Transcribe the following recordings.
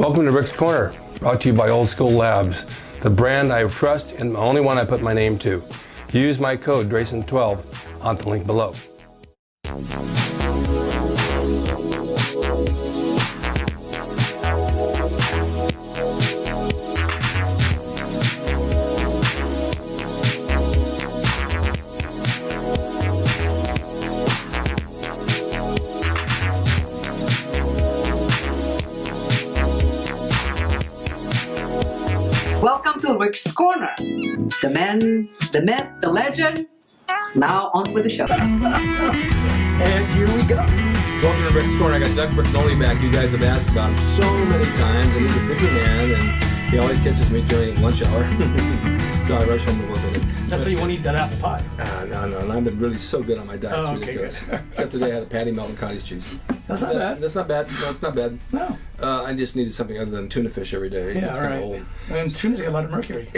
Welcome to Rick's Corner, brought to you by Old School Labs, the brand I trust and the only one I put my name to. Use my code drasin12 on the link below. Welcome to Rick's Corner. The man, the myth, the legend. Now on with the show. And here we go. Welcome to Rick's Corner. I got Doug Brignoli back. You guys have asked about him so many times, and he's a busy man, and he always catches me during lunch hour. So I rush home to work with him. That's how you want to eat that apple pie. No. I've been really so good on my diet. It's Oh, okay, ridiculous. good. Except today I had a patty melt and cottage cheese. That's not bad. That's not bad. No, it's not bad. No. I just needed something other than tuna fish every day. Yeah, it's all kind right. of old. And tuna's got a lot of mercury.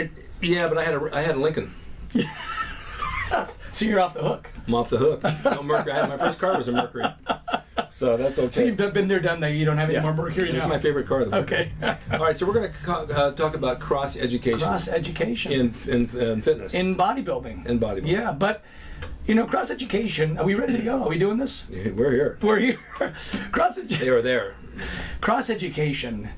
Yeah, but I had a Lincoln. So you're off the hook. I'm off the hook. No mercury. My first car was a Mercury. So that's okay. So you've been there, done that. You don't have any more mercury It's now. my favorite car. Okay. All right, so we're going to talk about cross education. Cross education. in fitness. In bodybuilding. In bodybuilding. Yeah, but cross education. Are we ready to go? Are we doing this? Yeah, we're here. We're here. They were there. Cross education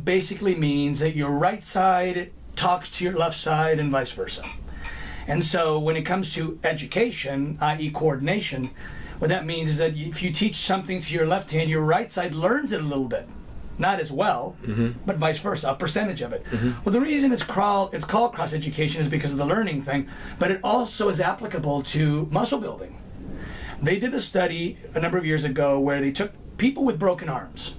basically means that your right side talks to your left side and vice versa. And so when it comes to education, i.e. coordination, what that means is that if you teach something to your left hand, your right side learns it a little bit. Not as well, but vice versa, a percentage of it. Well, the reason it's called cross education is because of the learning thing, but it also is applicable to muscle building. They did a study a number of years ago where they took people with broken arms.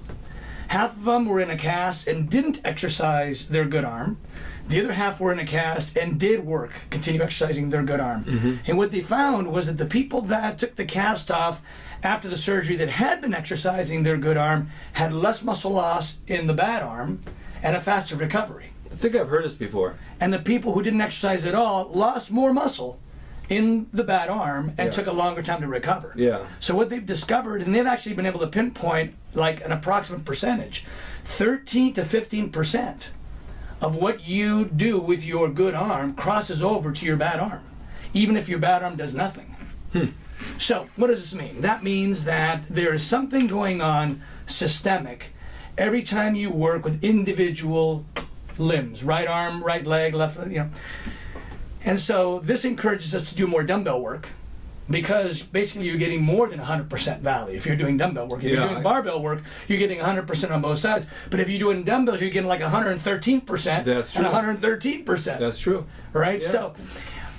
Half of them were in a cast and didn't exercise their good arm. The other half were in a cast and did continue exercising their good arm. And what they found was that the people that took the cast off after the surgery that had been exercising their good arm had less muscle loss in the bad arm and a faster recovery. I think I've heard this before. And the people who didn't exercise at all lost more muscle in the bad arm and took a longer time to recover. Yeah. So what they've discovered, and they've actually been able to pinpoint like an approximate percentage, 13 to 15% of what you do with your good arm crosses over to your bad arm, even if your bad arm does nothing. So what does this mean? That means that there is something going on systemic every time you work with individual limbs, right arm, right leg, left, And so this encourages us to do more dumbbell work, because basically you're getting more than 100% value if you're doing dumbbell work. If you're doing barbell work, you're getting 100% on both sides. But if you're doing dumbbells, you're getting like 113% That's true. and 113%. That's true. Right? Yeah.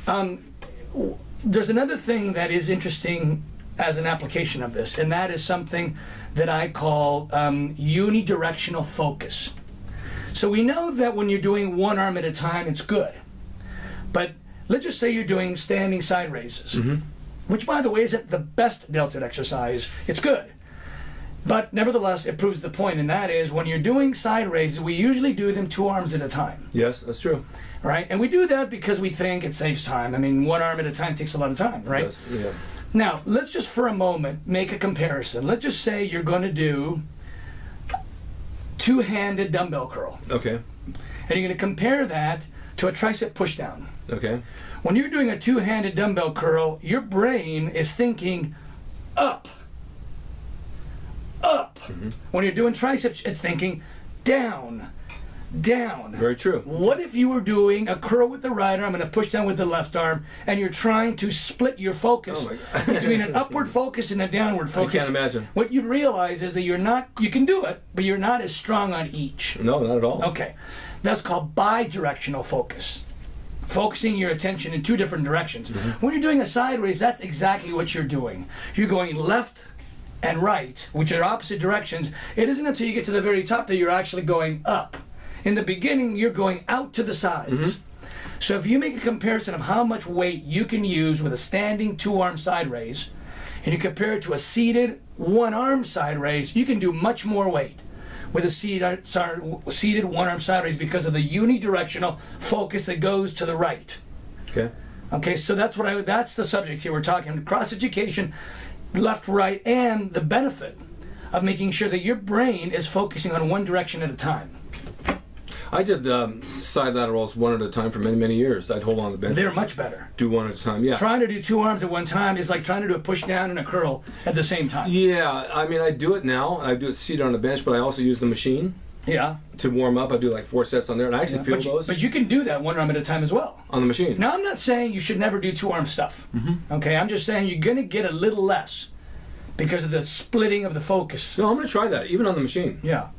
So there's another thing that is interesting as an application of this, and that is something that I call uni-directional focus. So we know that when you're doing one arm at a time, it's good. But let's just say you're doing standing side raises, which, by the way, isn't the best deltoid exercise. It's good. But nevertheless, it proves the point, and that is when you're doing side raises, we usually do them 2 arms at a time. Yes, that's true. Right? And we do that because we think it saves time. I mean, 1 arm at a time takes a lot of time, right? Yes, yeah. Now, let's just for a moment make a comparison. Let's just say you're going to do 2-handed dumbbell curl. Okay. And you're going to compare that to a tricep pushdown. Okay. When you're doing a 2-handed dumbbell curl, your brain is thinking up. When you're doing triceps, it's thinking down. Very true. What if you were doing a curl with the right arm and a push down with the left arm, and you're trying to split your focus between an upward focus and a downward focus? I can't imagine. What you'd realize is that you can do it, but you're not as strong on each. No, not at all. Okay. That's called bidirectional focus. Focusing your attention in 2 different directions. When you're doing a side raise, that's exactly what you're doing. You're going left and right, which are opposite directions. It isn't until you get to the very top that you're actually going up. In the beginning, you're going out to the sides. So if you make a comparison of how much weight you can use with a standing 2-arm side raise, and you compare it to a seated 1-arm side raise, you can do much more weight with a seated 1-arm side raise because of the unidirectional focus that goes to the right. Okay. Okay, so that's the subject here. We're talking cross education, left, right, and the benefit of making sure that your brain is focusing on one direction at a time. I did side laterals one at a time for many, many years. I'd hold on to the bench. They're much better. Do one at a time, yeah. Trying to do 2 arms at one time is like trying to do a push down and a curl at the same time. Yeah, I mean, I do it now. I do it seated on the bench, but I also use the machine Yeah. to warm up. I do like 4 sets on there, and I actually feel those But you can do that 1 arm at a time as well. on the machine. Now, I'm not saying you should never do 2 arm stuff. Okay, I'm just saying you're going to get a little less because of the splitting of the focus. No, I'm going to try that, even on the machine. Yeah.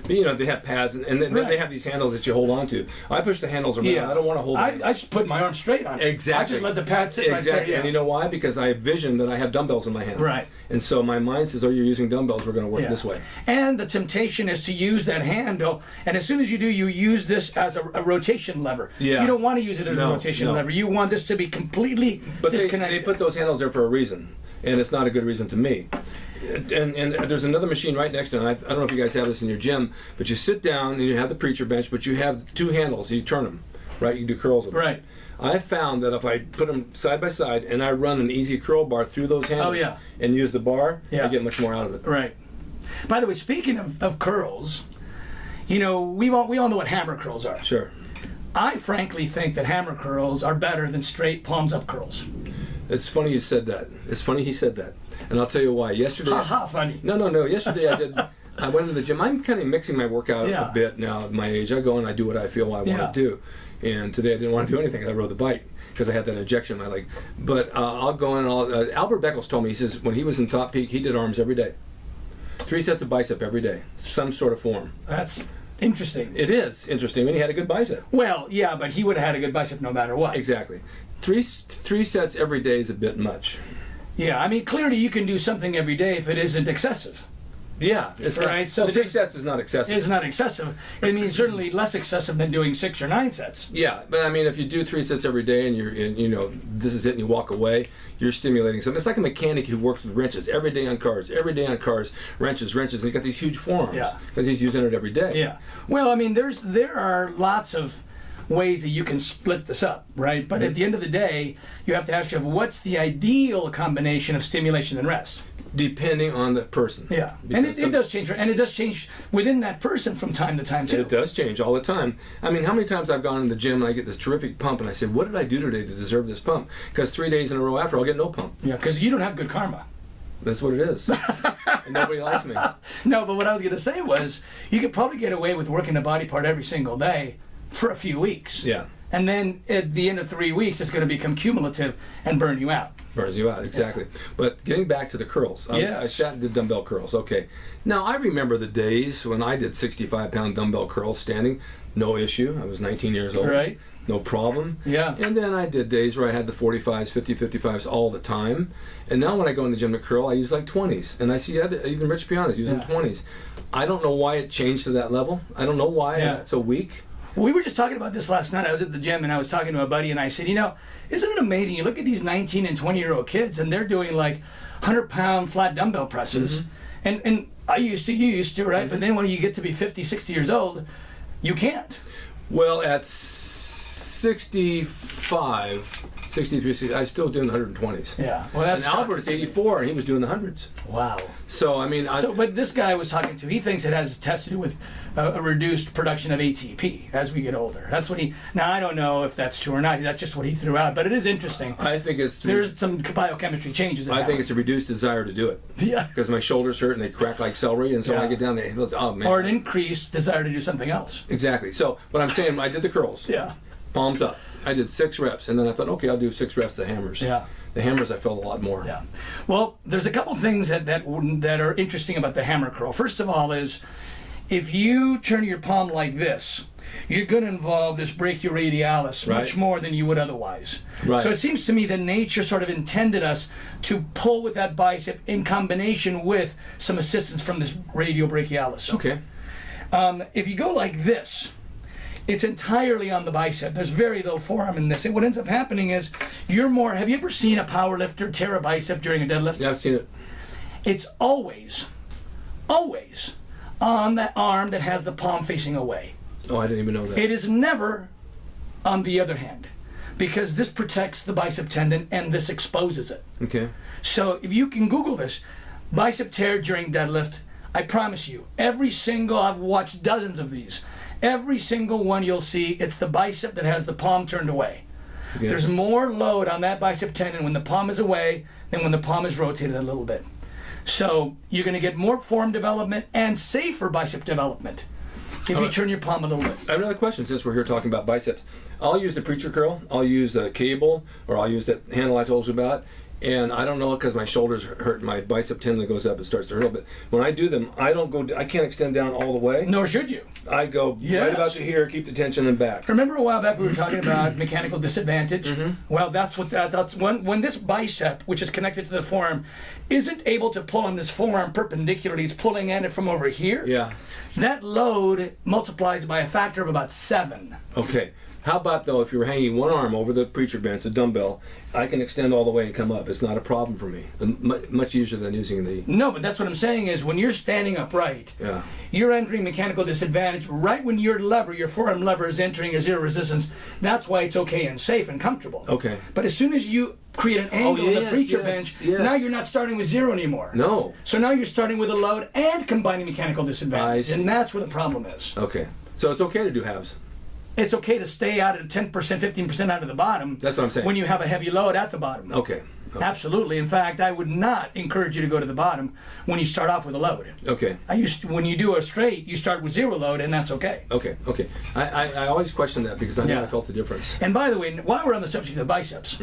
You know, they have pads, and then Right. they have these handles that you hold on to. I push the handles around. Yeah. I don't want to hold I them. just put my arm straight on it. Exactly. I just let the pad sit right Exactly. there. And you know why? Because I vision that I have dumbbells in my hand. Right. And so my mind says, oh, you're using dumbbells. We're going to work Yeah. this way. And the temptation is to use that handle, and as soon as you do, you use this as a rotation lever. Yeah. You don't want to use it as a No, rotation no. lever. You want this to be completely But they disconnected. put those handles there for a reason, and it's not a good reason to me. And there's another machine right next to it. I don't know if you guys have this in your gym, but you sit down and you have the preacher bench, but you have 2 handles. You turn them, right? You can do curls with them. Right. I found that if I put them side by side and I run an easy curl bar through those handles yeah. and use the bar, Yeah. I get much more out of it. Right. By the way, speaking of curls, you know, we all know what hammer curls are. Sure. I frankly think that hammer curls are better than straight palms up curls. It's funny you said that. It's funny he said that. And I'll tell you why. Yesterday... Ha ha, funny. No. Yesterday I went to the gym. I'm kind of mixing my workout Yeah. a bit now at my age. I go and I do what I feel I want Yeah. to do. And today I didn't want to do anything. I rode the bike because I had that injection in my leg. But I'll go in. Albert Beckles told me, he says, when he was in top peak, he did arms every day. 3 sets of bicep every day. Some sort of form. That's interesting. It is interesting. I mean, he had a good bicep. Well, yeah, but he would have had a good bicep no matter what. Exactly. Three sets every day is a bit much. Yeah, I mean, clearly you can do something every day if it isn't excessive. Yeah, it's Right, not, so well, the 3 sets is not excessive. It's not excessive. I mean, certainly less excessive than doing 6 or 9 sets. Yeah, but I mean, if you do 3 sets every day and you know, this is it and you walk away, you're stimulating something. It's like a mechanic who works with wrenches every day on cars, wrenches. He's got these huge forearms Yeah. because he's using it every day. Yeah. Well, I mean, there are lots of ways that you can split this up, right? But at the end of the day, you have to ask yourself, what's the ideal combination of stimulation and rest? Depending on the person. Yeah, and it does change, and it does change within that person from time to time too. It does change all the time. I mean, how many times I've gone in the gym and I get this terrific pump and I say, what did I do today to deserve this pump? Because 3 days in a row after, I'll get no pump. Yeah, because you don't have good karma. That's what it is. And nobody likes me. No, but what I was going to say was, you could probably get away with working a body part every single day for a few weeks. Yeah. And then at the end of 3 weeks, it's going to become cumulative and burn you out. Burns you out, exactly. But getting back to the curls, Yes. I sat and did dumbbell curls. Okay. Now, I remember the days when I did 65-pound dumbbell curls standing, no issue. I was 19 years old. Right. No problem. Yeah. And then I did days where I had the 45s, 55s all the time. And now when I go in the gym to curl, I use like 20s. And I see even Rich Piana's using Yeah. 20s. I don't know why it changed to that level. I don't know why Yeah. it's so weak. We were just talking about this last night. I was at the gym and I was talking to a buddy and I said, you know, isn't it amazing? You look at these 19 and 20-year-old kids and they're doing like 100-pound flat dumbbell presses. And you used to, right? But then when you get to be 50, 60 years old, you can't. Well, at 65, 63, 60, I was still doing the 120s. Yeah. Well, And that's Albert's 84, and he was doing the hundreds. Wow. So I mean, But this guy I was talking to, he thinks it has to do with a reduced production of ATP as we get older. That's what he. Now I don't know if that's true or not. That's just what he threw out. But it is interesting. I think it's There's some biochemistry changes. That I think happen. it's a reduced desire to do it Yeah. because my shoulders hurt and they crack like celery, and so when I Yeah. get down there, oh man. Or an increased desire to do something else. Exactly. So what I'm saying, I did the curls. Yeah. Palms up. I did 6 reps, and then I thought, okay, I'll do 6 reps of the hammers. Yeah. The hammers, I felt a lot more. Yeah. Well, there's a couple things that are interesting about the hammer curl. First of all is, if you turn your palm like this, you're going to involve this brachioradialis much Right. more than you would otherwise. Right. So it seems to me that nature sort of intended us to pull with that bicep in combination with some assistance from this radiobrachialis. Okay. If you go like this, it's entirely on the bicep. There's very little forearm in this. And what ends up happening is you're more. Have you ever seen a power lifter tear a bicep during a deadlift? Yeah, I've seen it. It's always on that arm that has the palm facing away. Oh, I didn't even know that. It is never on the other hand, because this protects the bicep tendon and this exposes it. Okay. So if you can Google this, bicep tear during deadlift, I promise you, every single, I've watched dozens of these, every single one you'll see, it's the bicep that has the palm turned away. Okay. There's more load on that bicep tendon when the palm is away than when the palm is rotated a little bit. So you're going to get more form development and safer bicep development if you turn your palm a little bit. I have another question since we're here talking about biceps. I'll use the preacher curl, I'll use a cable, or I'll use that handle I told you about, and I don't know because my shoulders hurt, my bicep tendon goes up, it starts to hurt a little bit. When I do them, I can't extend down all the way. Nor should you. I go right about to here, keep the tension, and back. Remember a while back we were talking about mechanical disadvantage? Well, that's when this bicep, which is connected to the forearm, isn't able to pull on this forearm perpendicularly, it's pulling at it from over here. Yeah. That load multiplies by a factor of about 7. Okay. How about, though, if you're hanging one arm over the preacher bench, the dumbbell, I can extend all the way and come up. It's not a problem for me. Much easier than using the... No, but that's what I'm saying is when you're standing upright, Yeah. you're entering mechanical disadvantage right when your forearm lever is entering a zero resistance. That's why it's okay and safe and comfortable. Okay. But as soon as you create an angle in the yes, preacher yes, bench, yes. now you're not starting with zero anymore. No. So now you're starting with a load and combining mechanical disadvantage. I see. And that's where the problem is. Okay. So it's okay to do halves. It's okay to stay out at 10%, 15% out of the bottom. That's what I'm saying. When you have a heavy load at the bottom. Okay. Absolutely. In fact, I would not encourage you to go to the bottom when you start off with a load. Okay. When you do a straight, you start with zero load, and that's okay. Okay. I always question that because I know Yeah. I felt the difference. And by the way, while we're on the subject of the biceps,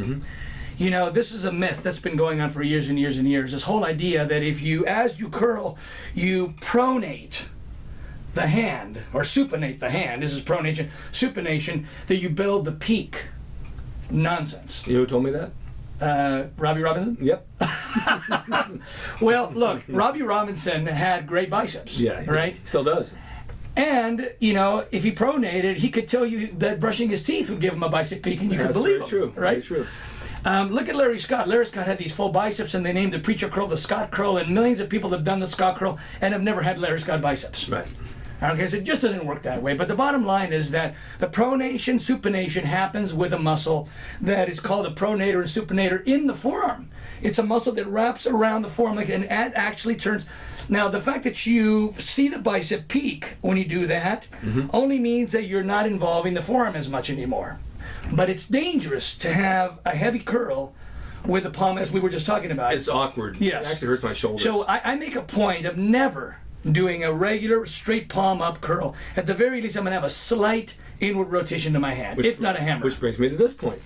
you know, this is a myth that's been going on for years and years and years. This whole idea that as you curl, you pronate the hand, or supinate the hand, this is pronation, supination, that you build the peak. Nonsense. You know who told me that? Robbie Robinson? Yep. Well, look, Robbie Robinson had great biceps. Yeah. Right? Still does. And, you know, if he pronated, he could tell you that brushing his teeth would give him a bicep peak, and you could That's believe very him. true. Right? Very true. Look at Larry Scott. Larry Scott had these full biceps, and they named the preacher curl the Scott curl, and millions of people have done the Scott curl and have never had Larry Scott biceps. Right. Okay, so it just doesn't work that way. But the bottom line is that the pronation, supination happens with a muscle that is called a pronator and supinator in the forearm. It's a muscle that wraps around the forearm and it actually turns. Now, the fact that you see the bicep peak when you do that only means that you're not involving the forearm as much anymore. But it's dangerous to have a heavy curl with a palm, as we were just talking about. It's awkward. Yes. It actually hurts my shoulders. So I make a point of never doing a regular straight palm up curl. At the very least, I'm going to have a slight inward rotation to my hand, if not a hammer. Which brings me to this point.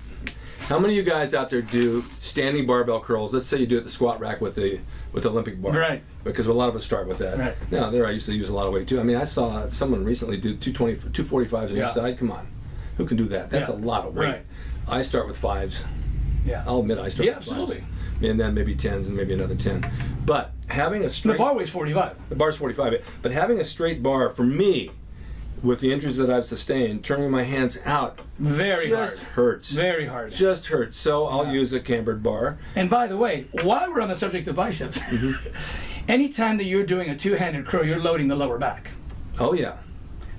How many of you guys out there do standing barbell curls? Let's say you do it at the squat rack with the Olympic bar. Right. Because a lot of us start with that. Right. Now, there I used to use a lot of weight too. I mean, I saw someone recently do 245s on Yeah. each side. Come on. Who can do that? That's Yeah. a lot of weight. Right. I start with 5s. Yeah. I'll admit I start Yeah, with 5s. absolutely. And then maybe 10s and maybe another 10. But having a The straight... bar weighs 45. The bar's 45. But having a straight bar, for me, with the injuries that I've sustained, turning my hands out Very just hard. hurts. Very hard. Just hurts. So I'll use a cambered bar. And by the way, while we're on the subject of biceps, anytime that you're doing a two-handed curl, you're loading the lower back. Oh, yeah.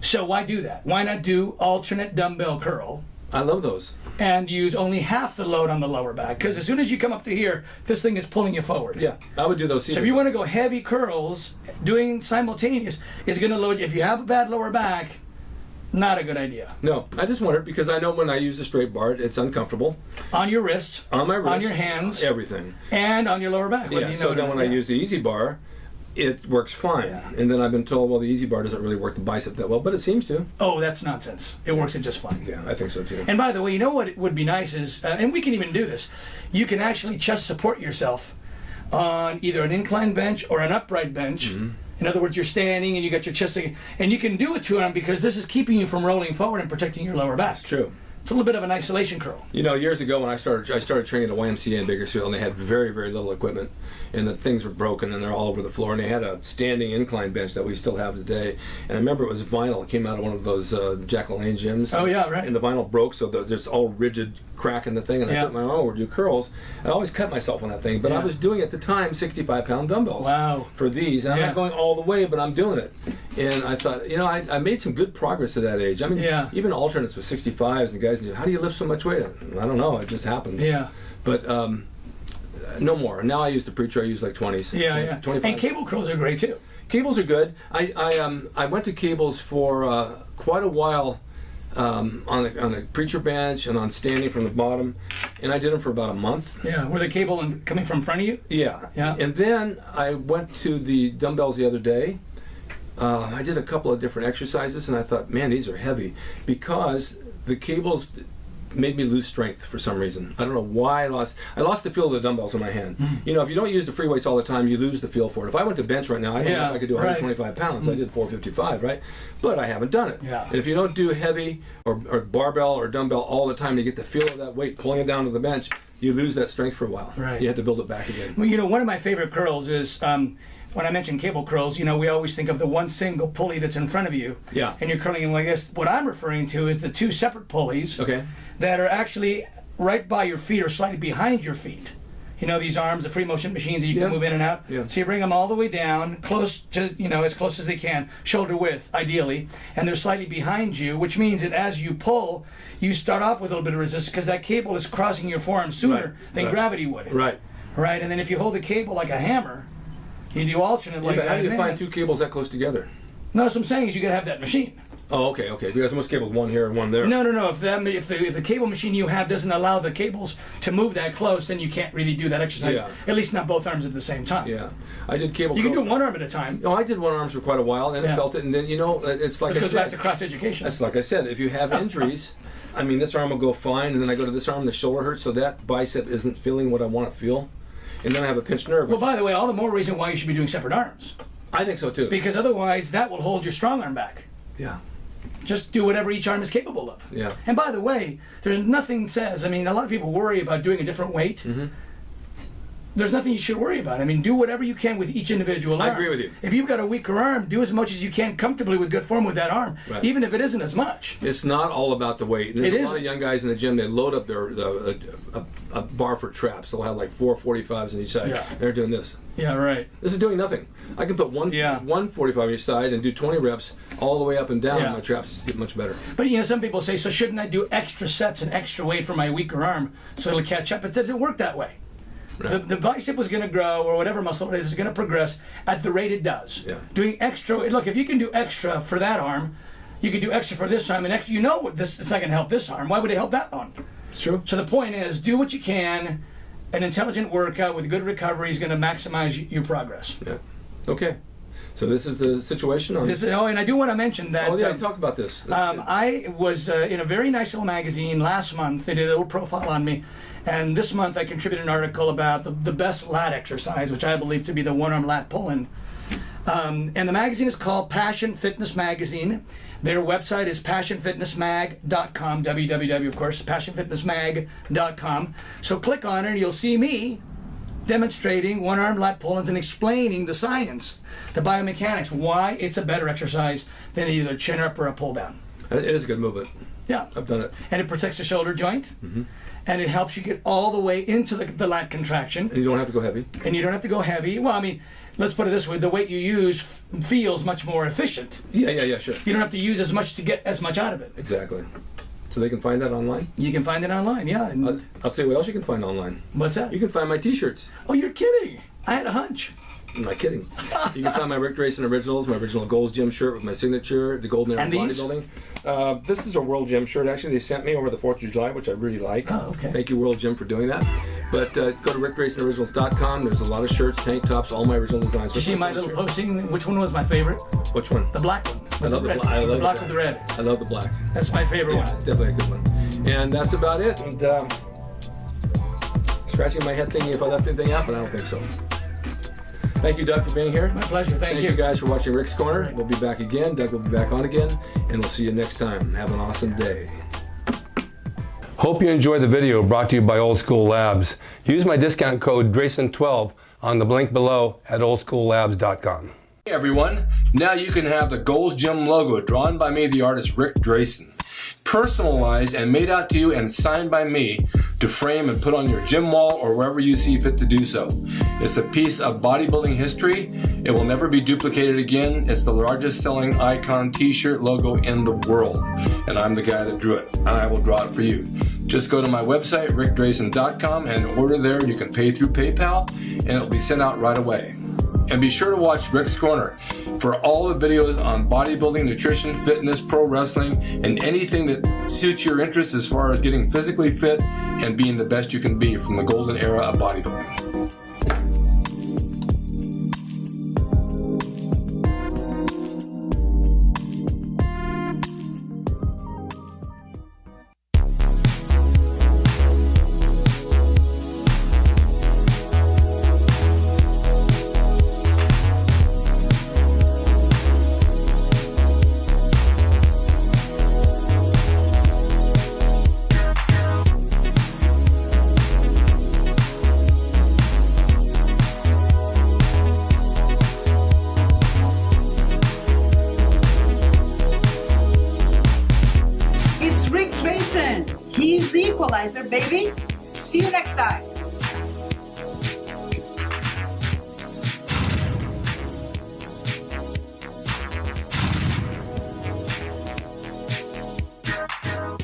So why do that? Why not do alternate dumbbell curl I love those. and use only half the load on the lower back? Because as soon as you come up to here, this thing is pulling you forward. Yeah, I would do those. So if you want to go heavy curls, doing simultaneous is going to load you. If you have a bad lower back, not a good idea. No, I just wondered because I know when I use the straight bar, it's uncomfortable. On your wrist, On my wrist. on your hands, Everything. and on your lower back. whether Yeah, you so know it or then when not. I use the easy bar, it works fine. Yeah. And then I've been told, well, the easy bar doesn't really work the bicep that well, but it seems to. Oh, that's nonsense. It works it just fine. Yeah, I think so too. And by the way, you know what would be nice is, and we can even do this, you can actually chest support yourself on either an inclined bench or an upright bench. In other words, you're standing and you got your chest, and you can do it to them because this is keeping you from rolling forward and protecting your lower back. True. It's a little bit of an isolation curl. You know, years ago when I started training at the YMCA in Bakersfield, and they had very, very little equipment, and the things were broken, and they're all over the floor, and they had a standing incline bench that we still have today. And I remember it was vinyl. It came out of one of those Jack LaLanne gyms. Oh, yeah, right. And the vinyl broke, so there's this all rigid crack in the thing, and I Yeah. put my arm over to do curls. I always cut myself on that thing, but I Yeah. was doing at the time 65-pound dumbbells Wow. for these. And I'm Yeah. not going all the way, but I'm doing it. And I thought, you know, I made some good progress at that age. I mean, Yeah. even alternates with 65s, and guys, how do you lift so much weight? I don't know. It just happens. Yeah. But no more. Now I use the preacher. I use like 20s. Yeah, yeah. 25s. And cable curls are great too. Cables are good. I went to cables for quite a while on the preacher bench and on standing from the bottom, and I did them for about a month. Yeah, were the cable coming from front of you? Yeah. Yeah. And then I went to the dumbbells the other day. I did a couple of different exercises, and I thought, man, these are heavy, because the cables made me lose strength for some reason. I don't know why I lost the feel of the dumbbells in my hand. You know, if you don't use the free weights all the time, you lose the feel for it. If I went to bench right now, I don't know if I could do 125 pounds. I did 455, right? But I haven't done it. Yeah. And if you don't do heavy or barbell or dumbbell all the time to get the feel of that weight pulling it down to the bench, you lose that strength for a while. Right. You have to build it back again. Well, you know, one of my favorite curls is when I mention cable curls, you know, we always think of the one single pulley that's in front of you. Yeah. And you're curling them like this. What I'm referring to is the two separate pulleys Okay. that are actually right by your feet or slightly behind your feet. You know, these arms, the free motion machines that you can move in and out. Yeah. So you bring them all the way down, close to, you know, as close as they can, shoulder width, ideally, and they're slightly behind you, which means that as you pull, you start off with a little bit of resistance because that cable is crossing your forearm sooner than gravity would. Right. Right, and then if you hold the cable like a hammer, you do alternate like But how that. do you find two cables that close together? No, that's what I'm saying is you got to have that machine. Oh, okay. Because most cables, one here and one there. No. If the cable machine you have doesn't allow the cables to move that close, then you can't really do that exercise. Yeah. At least not both arms at the same time. Yeah. I did cable You can do curls. one arm at a time. No, I did one arms for quite a while, and I felt it, and then, you know, it's like This I goes said. back to cross education. That's like I said, if you have injuries, I mean, this arm will go fine, and then I go to this arm, the shoulder hurts, so that bicep isn't feeling what I want to feel. And then I have a pinched nerve. Well, by the way, all the more reason why you should be doing separate arms. I think so, too. Because otherwise, that will hold your strong arm back. Yeah. Just do whatever each arm is capable of. Yeah. And by the way, there's nothing says, I mean, a lot of people worry about doing a different weight. Mm-hmm. There's nothing you should worry about. I mean, do whatever you can with each individual arm. I agree with you. If you've got a weaker arm, do as much as you can comfortably with good form with that arm, Right. even if it isn't as much. It's not all about the weight. There's It a lot of isn't. young guys in the gym, they load up a bar for traps. They'll have like 4 45s on each side. Yeah. They're doing this. Yeah, right. This is doing nothing. I can put one 45 on each side and do 20 reps all the way up and down. Yeah. My traps get much better. But you know, some people say, so shouldn't I do extra sets and extra weight for my weaker arm so it'll catch up? It doesn't work that way. Right. The bicep is going to grow, or whatever muscle it is going to progress at the rate it does. Yeah. Doing extra, look, if you can do extra for that arm, you can do extra for this arm, and extra, you know what this, it's not going to help this arm. Why would it help that one? It's true. So the point is, do what you can. An intelligent workout with good recovery is going to maximize your progress. Yeah. Okay. So this is the situation on And I do want to mention that. Oh yeah, talk about this. I was in a very nice little magazine last month. They did a little profile on me. And this month I contributed an article about the best lat exercise, which I believe to be the one-arm lat pull-in. And the magazine is called Passion Fitness Magazine. Their website is passionfitnessmag.com, www, of course, passionfitnessmag.com. So click on it and you'll see me demonstrating one-arm lat pull-ins and explaining the science, the biomechanics, why it's a better exercise than either a chin-up or a pull-down. It is a good movement. Yeah. I've done it. And it protects the shoulder joint. Mm-hmm. And it helps you get all the way into the lat contraction. And you don't have to go heavy. And you don't have to go heavy. Well, I mean, let's put it this way. The weight you use feels much more efficient. Yeah, sure. You don't have to use as much to get as much out of it. Exactly. So they can find that online? You can find it online, yeah. And I'll tell you what else you can find online. what's that? You can find my t-shirts. Oh, you're kidding. I had a hunch. I'm not kidding. You can find my Rick Drasin Originals, my original Gold's Gym shirt with my signature, the Golden Era And these? Bodybuilding. This is a World Gym shirt. Actually, they sent me over the 4th of July, which I really like. Oh, okay. Thank you, World Gym, for doing that. But go to rickdrasinoriginals.com. There's a lot of shirts, tank tops, all my original designs. Did you see my little posting? Which one was my favorite? Which one? The black one. I love the red. black. I love the the black black. with the red. I love the black. That's my favorite Yeah, one. it's definitely a good one. And that's about it. And scratching my head thinking if I left anything out, but I don't think so. Thank you, Doug, for being here. My pleasure. Thank Thank you guys for watching Rick's Corner. We'll be back again. Doug will be back on again, and we'll see you next time. Have an awesome day. Hope you enjoyed the video brought to you by Old School Labs. Use my discount code DRASIN12 on the link below at oldschoollabs.com. Hey everyone, now you can have the Gold's Gym logo drawn by me, the artist Rick Drasin. Personalized and made out to you and signed by me to frame and put on your gym wall or wherever you see fit to do so. It's a piece of bodybuilding history. It will never be duplicated again. It's the largest selling icon t-shirt logo in the world. And I'm the guy that drew it, and I will draw it for you. Just go to my website, rickdrasin.com, and order there. You can pay through PayPal, and it'll be sent out right away. And be sure to watch Rick's Corner for all the videos on bodybuilding, nutrition, fitness, pro wrestling, and anything that suits your interests as far as getting physically fit and being the best you can be from the golden era of bodybuilding. He's the equalizer, baby. See you next time.